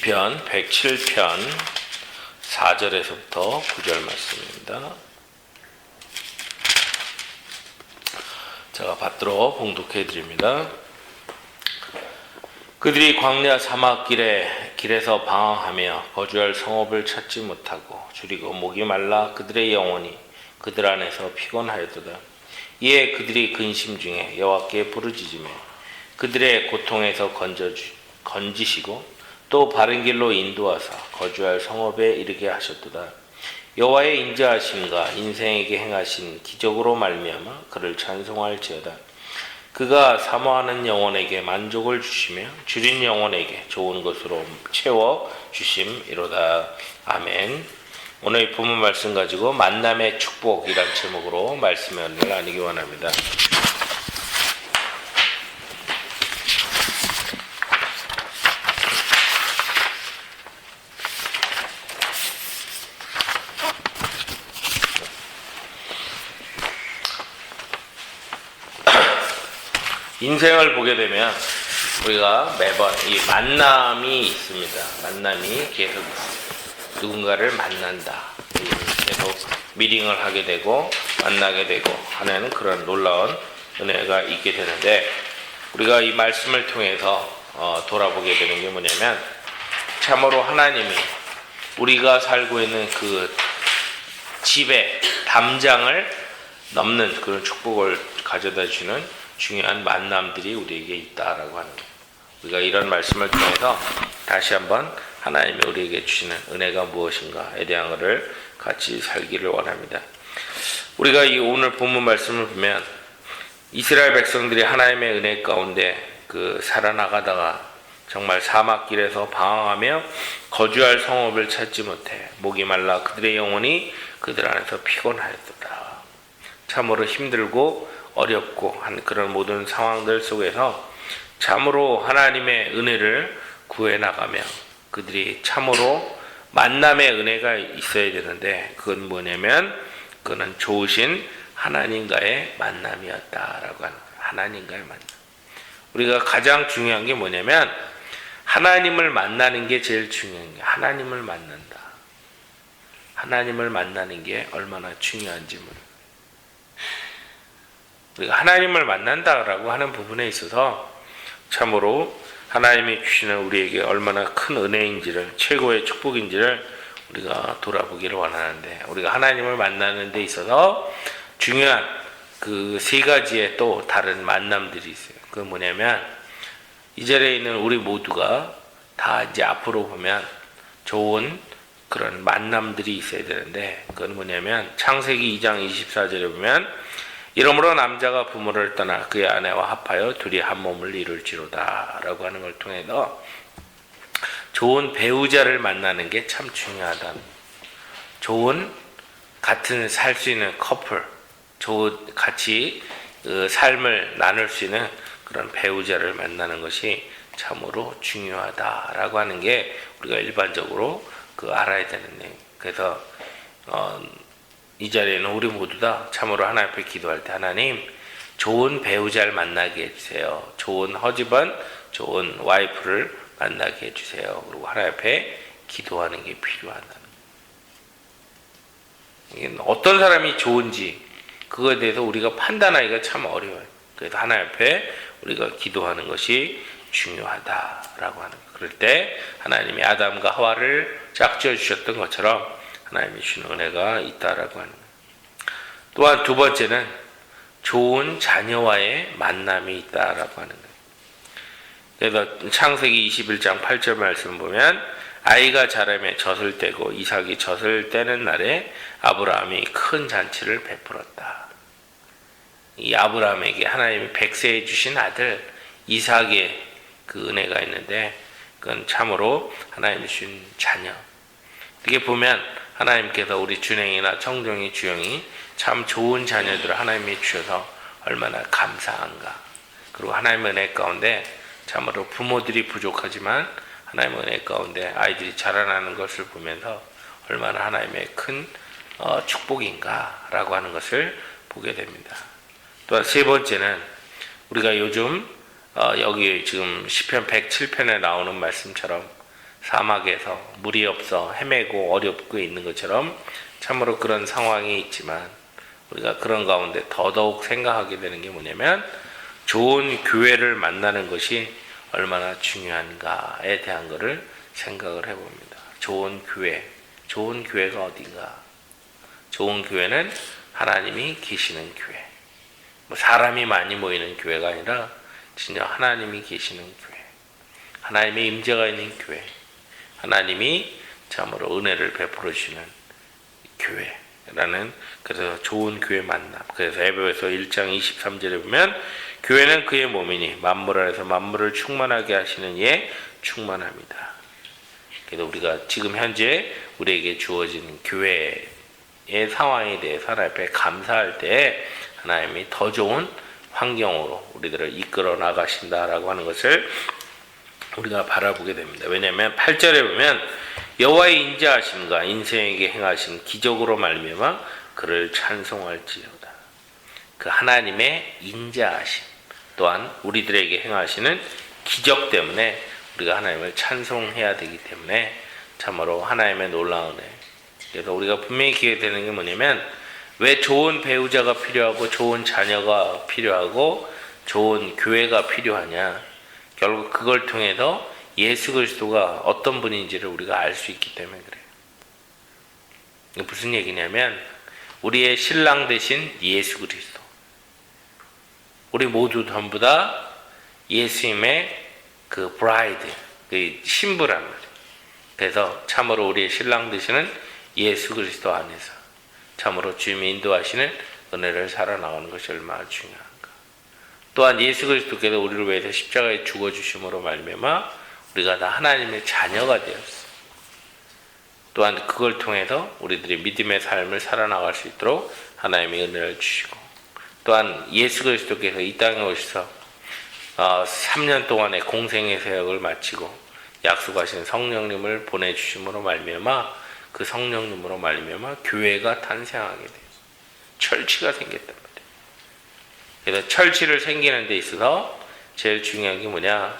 시편 107편 4절에서부터 9절 말씀입니다. 제가 받들어 봉독해 드립니다. 그들이 광야 사막길에서 방황하며 거주할 성읍을 찾지 못하고 줄이고 목이 말라 그들의 영혼이 그들 안에서 피곤하였도다. 이에 그들이 근심 중에 여호와께 부르짖으며 그들의 고통에서 건지시고 또 바른 길로 인도하사 거주할 성읍에 이르게 하셨도다. 여호와의 인자하심과 인생에게 행하신 기적으로 말미암아 그를 찬송할지어다. 그가 사모하는 영혼에게 만족을 주시며 줄인 영혼에게 좋은 것으로 채워 주심이로다. 아멘. 오늘 본문 말씀 가지고 만남의 축복이란 제목으로 말씀을 나누기 원합니다. 인생을 보게 되면 우리가 매번 이 만남이 있습니다. 만남이 계속 누군가를 만난다. 계속 미팅을 하게 되고 만나게 되고 하는 그런 놀라운 은혜가 있게 되는데, 우리가 이 말씀을 통해서 돌아보게 되는 게 뭐냐면, 참으로 하나님이 우리가 살고 있는 그 집의 담장을 넘는 그런 축복을 가져다 주는 중요한 만남들이 우리에게 있다라고 하는 거예요. 우리가 이런 말씀을 통해서 다시 한번 하나님이 우리에게 주시는 은혜가 무엇인가에 대한 것을 같이 살기를 원합니다. 우리가 이 오늘 본문 말씀을 보면 이스라엘 백성들이 하나님의 은혜 가운데 살아나가다가 정말 사막길에서 방황하며 거주할 성읍을 찾지 못해 목이 말라 그들의 영혼이 그들 안에서 피곤하였도다. 참으로 힘들고 어렵고 한 그런 모든 상황들 속에서 참으로 하나님의 은혜를 구해나가며 그들이 참으로 만남의 은혜가 있어야 되는데, 그건 뭐냐면 그는 좋으신 하나님과의 만남이었다라고 하는 거예요. 하나님과의 만남. 우리가 가장 중요한 게 뭐냐면 하나님을 만나는 게 제일 중요한 게, 하나님을 만난다. 하나님을 만나는 게 얼마나 중요한지 모르겠어요. 우리가 하나님을 만난다라고 하는 부분에 있어서 참으로 하나님이 주시는 우리에게 얼마나 큰 은혜인지를, 최고의 축복인지를 우리가 돌아보기를 원하는데, 우리가 하나님을 만나는 데 있어서 중요한 그 세 가지의 또 다른 만남들이 있어요. 그게 뭐냐면, 이 자리에 있는 우리 모두가 다 이제 앞으로 보면 좋은 그런 만남들이 있어야 되는데, 그건 뭐냐면 창세기 2장 24절에 보면 이러므로 남자가 부모를 떠나 그의 아내와 합하여 둘이 한 몸을 이룰지로다 라고 하는 걸 통해서 좋은 배우자를 만나는 게 참 중요하다. 좋은 같은 살 수 있는 커플, 같이 삶을 나눌 수 있는 그런 배우자를 만나는 것이 참으로 중요하다라고 하는 게 우리가 일반적으로 알아야 되는 내용. 그래서 이 자리에는 우리 모두 다 참으로 하나님 앞에 기도할 때, 하나님 좋은 배우자를 만나게 해주세요. 좋은 허즈번, 좋은 와이프를 만나게 해주세요. 그리고 하나님 앞에 기도하는 게 필요하다. 어떤 사람이 좋은지 그거에 대해서 우리가 판단하기가 참 어려워요. 그래서 하나님 앞에 우리가 기도하는 것이 중요하다라고 하는 거예요. 그럴 때 하나님이 아담과 하와를 짝지어 주셨던 것처럼 하나님이 주는 은혜가 있다라고 하는 거예요. 또한 두 번째는 좋은 자녀와의 만남이 있다라고 하는 거예요. 그래서 창세기 21장 8절 말씀 보면 아이가 자라매 젖을 떼고 이삭이 젖을 떼는 날에 아브라함이 큰 잔치를 베풀었다. 이 아브라함에게 하나님이 백세해 주신 아들 이삭의 그 은혜가 있는데, 그건 참으로 하나님이 주신 자녀. 이렇게 보면 하나님께서 우리 준행이나 청정이, 주영이 참 좋은 자녀들을 하나님이 주셔서 얼마나 감사한가. 그리고 하나님의 은혜 가운데 참으로 부모들이 부족하지만 하나님의 은혜 가운데 아이들이 자라나는 것을 보면서 얼마나 하나님의 큰 축복인가라고 하는 것을 보게 됩니다. 또한 세 번째는 우리가 요즘 여기 지금 시편 107편에 나오는 말씀처럼 사막에서 물이 없어 헤매고 어렵고 있는 것처럼 참으로 그런 상황이 있지만 우리가 그런 가운데 더더욱 생각하게 되는 게 뭐냐면 좋은 교회를 만나는 것이 얼마나 중요한가에 대한 것을 생각을 해봅니다. 좋은 교회가 어딘가? 좋은 교회는 하나님이 계시는 교회. 뭐 사람이 많이 모이는 교회가 아니라 진짜 하나님이 계시는 교회. 하나님의 임재가 있는 교회. 하나님이 참으로 은혜를 베풀어 주시는 교회라는 그래서 좋은 교회 만남. 그래서 에베소서 1장 23절에 보면 교회는 그의 몸이니 만물 안에서 만물을 충만하게 하시는 이에 충만합니다. 그래서 우리가 지금 현재 우리에게 주어진 교회의 상황에 대해서 하나님 앞에 감사할 때 하나님이 더 좋은 환경으로 우리들을 이끌어 나가신다라고 하는 것을 우리가 바라보게 됩니다. 왜냐하면 8절에 보면 여호와의 인자하심과 인생에게 행하신 기적으로 말미암아 그를 찬송할지어다. 그 하나님의 인자하심 또한 우리들에게 행하시는 기적 때문에 우리가 하나님을 찬송해야 되기 때문에 참으로 하나님의 놀라운 은혜. 그래서 우리가 분명히 기억되는 게 뭐냐면 왜 좋은 배우자가 필요하고 좋은 자녀가 필요하고 좋은 교회가 필요하냐. 결국 그걸 통해서 예수 그리스도가 어떤 분인지를 우리가 알 수 있기 때문에 그래요. 이게 무슨 얘기냐면 우리의 신랑 되신 예수 그리스도. 우리 모두 전부 다 예수님의 그 브라이드, 그 신부란 말이에요. 그래서 참으로 우리의 신랑 되시는 예수 그리스도 안에서 참으로 주님이 인도하시는 은혜를 살아나가는 것이 얼마나 중요한가. 또한 예수 그리스도께서 우리를 위해서 십자가에 죽어주심으로 말미암아 우리가 다 하나님의 자녀가 되었어. 또한 그걸 통해서 우리들이 믿음의 삶을 살아나갈 수 있도록 하나님의 은혜를 주시고 또한 예수 그리스도께서 이 땅에 오셔서 3년 동안의 공생의 사역을 마치고 약속하신 성령님을 보내주심으로 말미암아 그 성령님으로 말미암아 교회가 탄생하게 돼요. 철치가 생겼단 말이에요. 그래서 철치를 생기는 데 있어서 제일 중요한 게 뭐냐?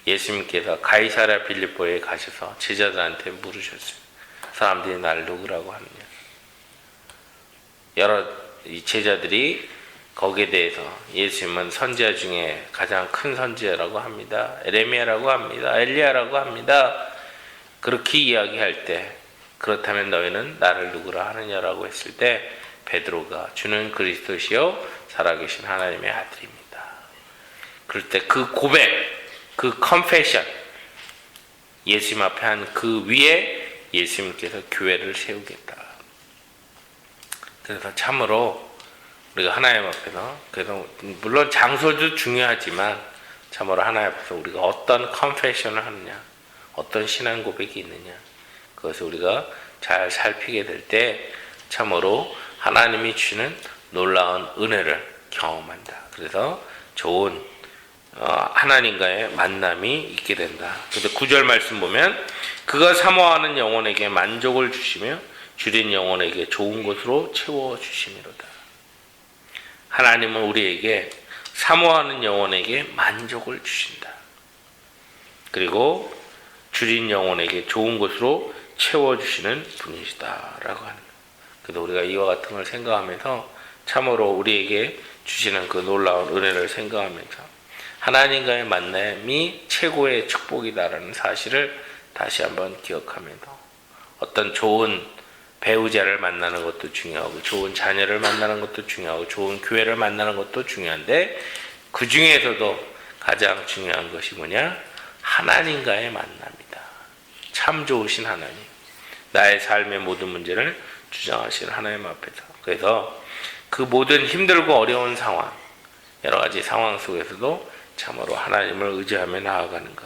예수님께서 가이사랴 빌립보에 가셔서 제자들한테 물으셨어요. 사람들이 나를 누구라고 하느냐? 여러 제자들이 거기에 대해서 예수님은 선지자 중에 가장 큰 선지자라고 합니다. 에레미야라고 합니다. 엘리야라고 합니다. 그렇게 이야기할 때 그렇다면 너희는 나를 누구라 하느냐라고 했을 때 베드로가 주는 그리스도시요 살아계신 하나님의 아들입니다. 그럴 때 그 고백, 그 컨페션 예수님 앞에 한 그 위에 예수님께서 교회를 세우겠다. 그래서 참으로 우리가 하나님 앞에서 그래서 물론 장소도 중요하지만 참으로 하나님 앞에서 우리가 어떤 컨페션을 하느냐, 어떤 신앙 고백이 있느냐 그것을 우리가 잘 살피게 될 때 참으로 하나님이 주시는 놀라운 은혜를 경험한다. 그래서 좋은 하나님과의 만남이 있게 된다. 그래서 9절 말씀 보면 그가 사모하는 영혼에게 만족을 주시며 줄인 영혼에게 좋은 것으로 채워주심이로다. 하나님은 우리에게 사모하는 영혼에게 만족을 주신다. 그리고 줄인 영혼에게 좋은 것으로 채워주시는 분이시다라고 하는 거예요. 그래서 우리가 이와 같은 걸 생각하면서 참으로 우리에게 주시는 그 놀라운 은혜를 생각하면서 하나님과의 만남이 최고의 축복이다라는 사실을 다시 한번 기억하면서 어떤 좋은 배우자를 만나는 것도 중요하고 좋은 자녀를 만나는 것도 중요하고 좋은 교회를 만나는 것도 중요한데 그 중에서도 가장 중요한 것이 뭐냐? 하나님과의 만남이다. 참 좋으신 하나님, 나의 삶의 모든 문제를 주장하시는 하나님 앞에서 그래서 그 모든 힘들고 어려운 상황 여러 가지 상황 속에서도 참으로 하나님을 의지하며 나아가는 것.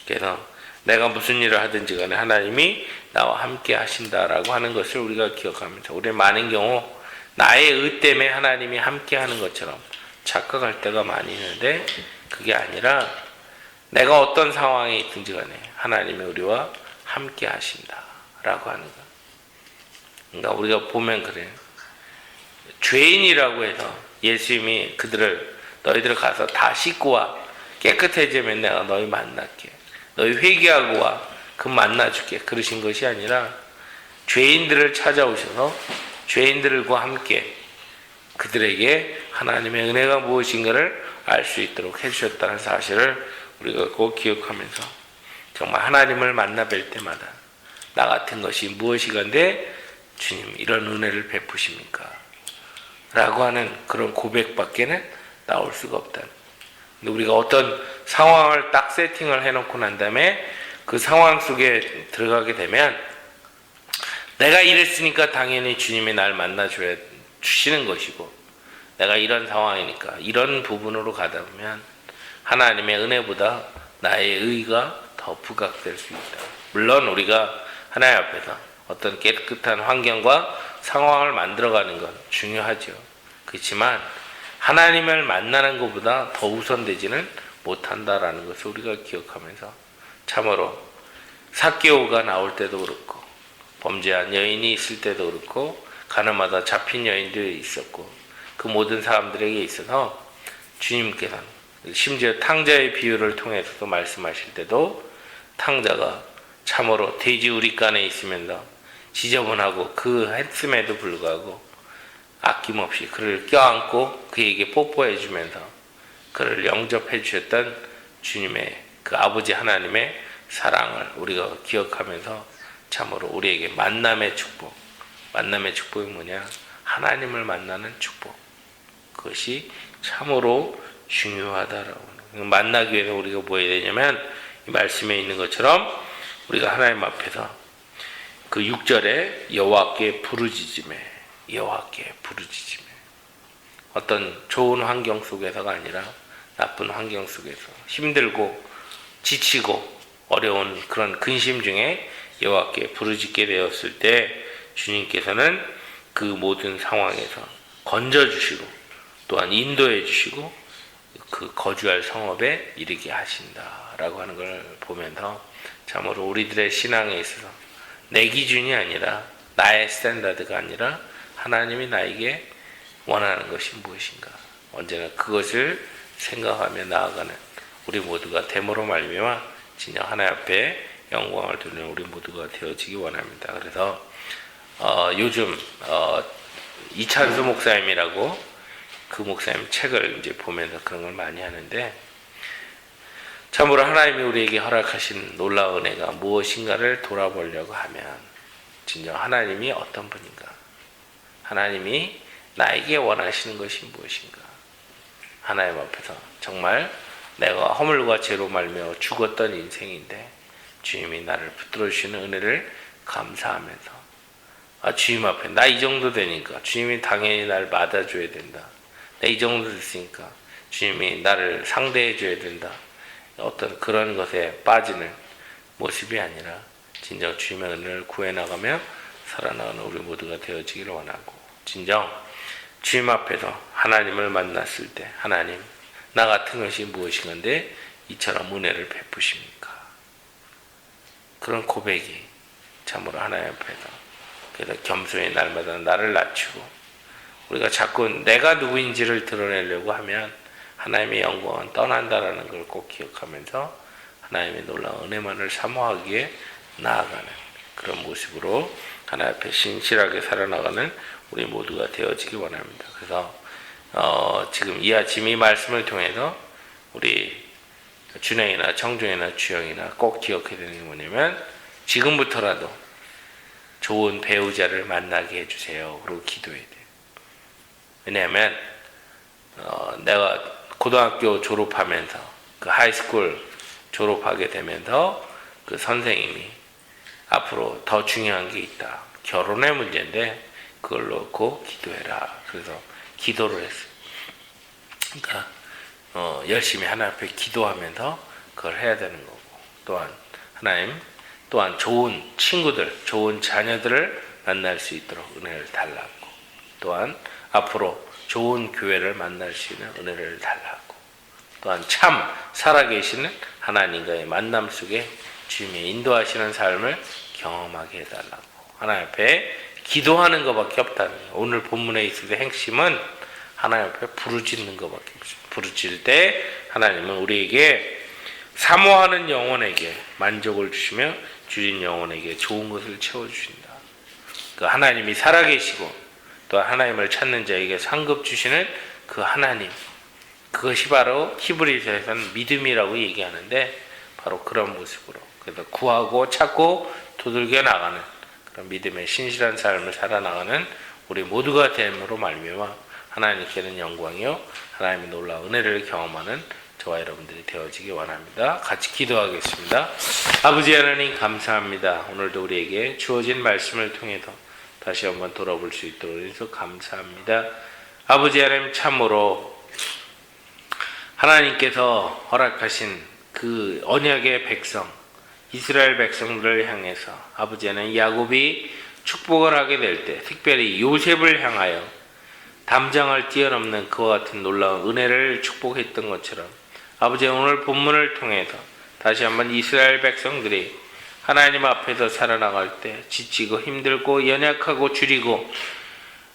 그래서 내가 무슨 일을 하든지 간에 하나님이 나와 함께 하신다라고 하는 것을 우리가 기억하면서 우리 많은 경우 나의 의 때문에 하나님이 함께 하는 것처럼 착각할 때가 많이 있는데 그게 아니라 내가 어떤 상황에 있든지 간에 하나님이 우리와 함께 하신다라고 하는 것. 그러니까 우리가 보면 그래요. 죄인이라고 해서 예수님이 너희들 가서 다 씻고 와 깨끗해지면 내가 너희 만날게. 너희 회개하고 와. 그 만나줄게 그러신 것이 아니라 죄인들을 찾아오셔서 죄인들과 함께 그들에게 하나님의 은혜가 무엇인가를 알 수 있도록 해주셨다는 사실을 우리가 꼭 기억하면서 정말 하나님을 만나 뵐 때마다 나 같은 것이 무엇이간데 주님 이런 은혜를 베푸십니까? 라고 하는 그런 고백밖에는 나올 수가 없다. 근데 우리가 어떤 상황을 딱 세팅을 해놓고 난 다음에 그 상황 속에 들어가게 되면 내가 이랬으니까 당연히 주님이 날 주시는 것이고 내가 이런 상황이니까 이런 부분으로 가다 보면 하나님의 은혜보다 나의 의가 더 부각될 수 있다. 물론 우리가 하나님 앞에서 어떤 깨끗한 환경과 상황을 만들어가는 건 중요하죠. 그렇지만 하나님을 만나는 것보다 더 우선되지는 못한다라는 것을 우리가 기억하면서 참으로 삭개오가 나올 때도 그렇고 범죄한 여인이 있을 때도 그렇고 가늠하다 잡힌 여인들이 있었고 그 모든 사람들에게 있어서 주님께서는 심지어 탕자의 비유를 통해서도 말씀하실 때도 탕자가 참으로 돼지 우리간에 있으면서 지저분하고 그 했음에도 불구하고 아낌없이 그를 껴안고 그에게 뽀뽀해 주면서 그를 영접해 주셨던 주님의 그 아버지 하나님의 사랑을 우리가 기억하면서 참으로 우리에게 만남의 축복이 뭐냐? 하나님을 만나는 축복. 그것이 참으로 중요하다라고. 만나기 위해서 우리가 뭐 해야 되냐면 이 말씀에 있는 것처럼 우리가 하나님 앞에서 그 6절에 여호와께 부르짖음에 어떤 좋은 환경 속에서가 아니라 나쁜 환경 속에서 힘들고 지치고 어려운 그런 근심 중에 여호와께 부르짖게 되었을 때 주님께서는 그 모든 상황에서 건져주시고 또한 인도해 주시고 그 거주할 성읍에 이르게 하신다라고 하는 걸 보면서 참으로 우리들의 신앙에 있어서 내 기준이 아니라 나의 스탠다드가 아니라 하나님이 나에게 원하는 것이 무엇인가 언제나 그것을 생각하며 나아가는 우리 모두가 됨으로 말미암아 진정 하나님 앞에 영광을 돌리는 우리 모두가 되어지기 원합니다. 그래서 요즘 이찬수 목사님이라고 그 목사님 책을 이제 보면서 그런 걸 많이 하는데 참으로 하나님이 우리에게 허락하신 놀라운 은혜가 무엇인가를 돌아보려고 하면 진정 하나님이 어떤 분인가, 하나님이 나에게 원하시는 것이 무엇인가, 하나님 앞에서 정말 내가 허물과 죄로 말미암아 죽었던 인생인데 주님이 나를 붙들어 주시는 은혜를 감사하면서 주님 앞에 나 이 정도 되니까 주님이 당연히 나를 맞아줘야 된다. 나 이 정도 됐으니까 주님이 나를 상대해 줘야 된다. 어떤 그런 것에 빠지는 모습이 아니라 진정 주님의 은혜를 구해나가며 살아나가는 우리 모두가 되어지기를 원하고 진정 주님 앞에서 하나님을 만났을 때 하나님 나 같은 것이 무엇인가인데 이처럼 은혜를 베푸십니까? 그런 고백이 참으로 하나님 앞에서 그래서 겸손히 날마다 나를 낮추고 우리가 자꾸 내가 누구인지를 드러내려고 하면 하나님의 영광은 떠난다라는 걸 꼭 기억하면서 하나님의 놀라운 은혜만을 사모하기에 나아가는 그런 모습으로 하나님 앞에 신실하게 살아나가는 우리 모두가 되어지기 원합니다. 그래서 지금 이 아침 이 말씀을 통해서 우리 준영이나 청중이나 주영이나 꼭 기억해야 되는 게 뭐냐면 지금부터라도 좋은 배우자를 만나게 해주세요. 그리고 기도해야 돼요. 왜냐하면 내가 고등학교 졸업하면서 그 하이스쿨 졸업하게 되면서 그 선생님이 앞으로 더 중요한 게 있다. 결혼의 문제인데 그걸 놓고 기도해라. 그래서 기도를 했어요. 그러니까 열심히 하나님 앞에 기도하면서 그걸 해야 되는 거고 또한 하나님 또한 좋은 친구들, 좋은 자녀들을 만날 수 있도록 은혜를 달라고 또한 앞으로 좋은 교회를 만날 수 있는 은혜를 달라고 또한 참 살아계시는 하나님과의 만남 속에 주님의 인도하시는 삶을 경험하게 해달라고 하나님 앞에 기도하는 것밖에 없다는 거예요. 오늘 본문에 있을 핵심은 하나님 앞에 부르짖는 것밖에 없어요. 부르짖을 때 하나님은 우리에게 사모하는 영혼에게 만족을 주시며 주신 영혼에게 좋은 것을 채워주신다. 그 하나님이 살아계시고 또 하나님을 찾는 자에게 상급 주시는 그 하나님, 그것이 바로 히브리서에서는 믿음이라고 얘기하는데 바로 그런 모습으로, 그래서 구하고 찾고 두들겨 나가는 그런 믿음의 신실한 삶을 살아나가는 우리 모두가 됨으로 말미암아 하나님께는 영광이요 하나님의 놀라운 은혜를 경험하는 저와 여러분들이 되어지기 원합니다. 같이 기도하겠습니다. 아버지 하나님 감사합니다. 오늘도 우리에게 주어진 말씀을 통해서 다시 한번 돌아볼 수 있도록 해서 감사합니다. 아버지 하나님, 참으로 하나님께서 허락하신 그 언약의 백성 이스라엘 백성들을 향해서 아버지 하나님, 야곱이 축복을 하게 될 때 특별히 요셉을 향하여 담장을 뛰어넘는 그와 같은 놀라운 은혜를 축복했던 것처럼 아버지, 오늘 본문을 통해서 다시 한번 이스라엘 백성들이 하나님 앞에서 살아나갈 때 지치고 힘들고 연약하고 줄이고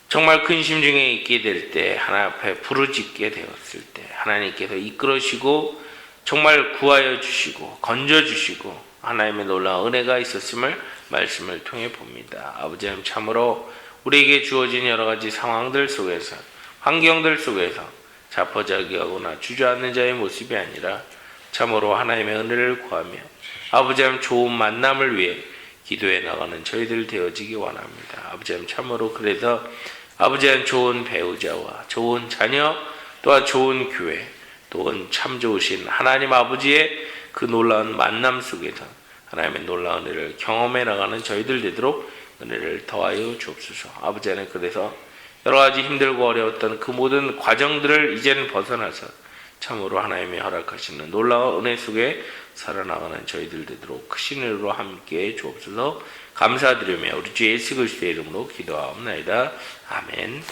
정말 근심 중에 있게 될 때 하나님 앞에 부르짖게 되었을 때 하나님께서 이끌어주시고 정말 구하여 주시고 건져 주시고 하나님의 놀라운 은혜가 있었음을 말씀을 통해 봅니다. 아버지 하나님, 참으로 우리에게 주어진 여러 가지 상황들 속에서 환경들 속에서 자포자기하거나 주저앉는 자의 모습이 아니라 참으로 하나님의 은혜를 구하며 아버지 하나님 좋은 만남을 위해 기도해 나가는 저희들 되어지기 원합니다. 아버지 하나님, 참으로 그래서 아버지 하나님 좋은 배우자와 좋은 자녀 또한 좋은 교회 또한 참 좋으신 하나님 아버지의 그 놀라운 만남 속에서 하나님의 놀라운 은혜를 경험해 나가는 저희들 되도록 은혜를 더하여 주옵소서. 아버지 하나님, 그래서 여러 가지 힘들고 어려웠던 그 모든 과정들을 이제는 벗어나서 참으로 하나님이 허락하시는 놀라운 은혜 속에 살아나가는 저희들 되도록 크신 은혜로 함께 주옵소서. 감사드리며 우리 주 예수 그리스도의 이름으로 기도하옵나이다. 아멘.